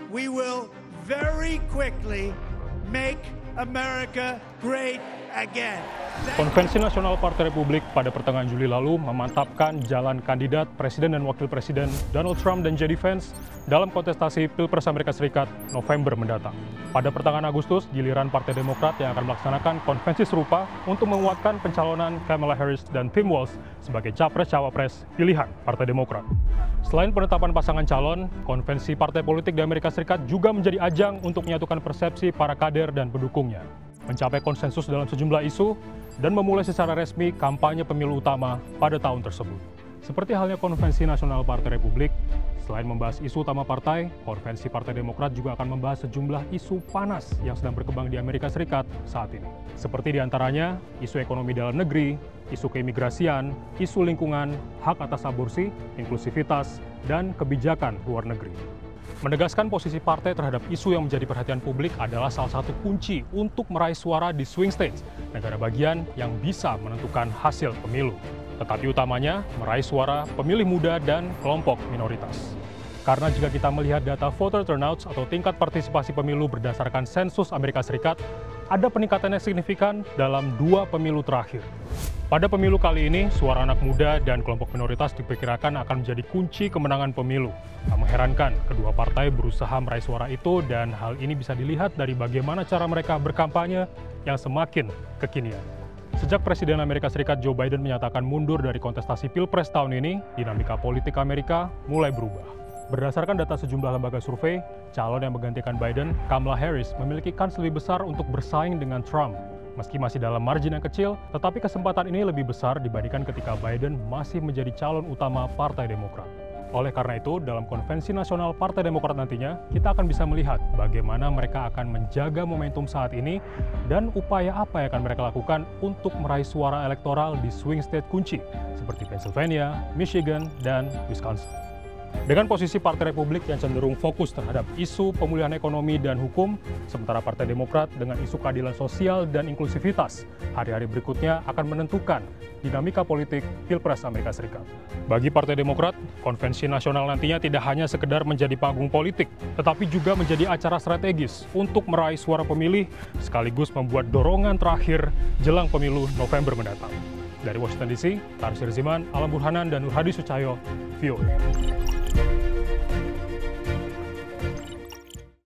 we will very quickly make America great again. Konvensi Nasional Partai Republik pada pertengahan Juli lalu memantapkan jalan kandidat Presiden dan Wakil Presiden Donald Trump dan JD Vance dalam kontestasi Pilpres Amerika Serikat November mendatang. Pada pertengahan Agustus, giliran Partai Demokrat yang akan melaksanakan konvensi serupa untuk menguatkan pencalonan Kamala Harris dan Tim Walz sebagai capres-cawapres pilihan Partai Demokrat. Selain penetapan pasangan calon, konvensi partai politik di Amerika Serikat juga menjadi ajang untuk menyatukan persepsi para kader dan pendukungnya, mencapai konsensus dalam sejumlah isu, dan memulai secara resmi kampanye pemilu utama pada tahun tersebut. Seperti halnya Konvensi Nasional Partai Republik, selain membahas isu utama partai, Konvensi Partai Demokrat juga akan membahas sejumlah isu panas yang sedang berkembang di Amerika Serikat saat ini. Seperti diantaranya, isu ekonomi dalam negeri, isu keimigrasian, isu lingkungan, hak atas aborsi, inklusivitas, dan kebijakan luar negeri. Menegaskan posisi partai terhadap isu yang menjadi perhatian publik adalah salah satu kunci untuk meraih suara di swing states, negara bagian yang bisa menentukan hasil pemilu. Tetapi utamanya, meraih suara pemilih muda dan kelompok minoritas. Karena jika kita melihat data voter turnouts atau tingkat partisipasi pemilu berdasarkan sensus Amerika Serikat, ada peningkatan yang signifikan dalam 2 pemilu terakhir. Pada pemilu kali ini, suara anak muda dan kelompok minoritas diperkirakan akan menjadi kunci kemenangan pemilu. Tak mengherankan, kedua partai berusaha meraih suara itu dan hal ini bisa dilihat dari bagaimana cara mereka berkampanye yang semakin kekinian. Sejak Presiden Amerika Serikat Joe Biden menyatakan mundur dari kontestasi Pilpres tahun ini, dinamika politik Amerika mulai berubah. Berdasarkan data sejumlah lembaga survei, calon yang menggantikan Biden, Kamala Harris, memiliki kans lebih besar untuk bersaing dengan Trump. Meski masih dalam margin yang kecil, tetapi kesempatan ini lebih besar dibandingkan ketika Biden masih menjadi calon utama Partai Demokrat. Oleh karena itu, dalam Konvensi Nasional Partai Demokrat nantinya, kita akan bisa melihat bagaimana mereka akan menjaga momentum saat ini dan upaya apa yang akan mereka lakukan untuk meraih suara elektoral di swing state kunci, seperti Pennsylvania, Michigan, dan Wisconsin. Dengan posisi Partai Republik yang cenderung fokus terhadap isu pemulihan ekonomi dan hukum, sementara Partai Demokrat dengan isu keadilan sosial dan inklusivitas, hari-hari berikutnya akan menentukan dinamika politik Pilpres Amerika Serikat. Bagi Partai Demokrat, Konvensi Nasional nantinya tidak hanya sekedar menjadi panggung politik, tetapi juga menjadi acara strategis untuk meraih suara pemilih, sekaligus membuat dorongan terakhir jelang pemilu November mendatang. Dari Washington DC, Tarsir Ziman, Alam Burhanan, dan Nur Hadi Sucahyo, VOA.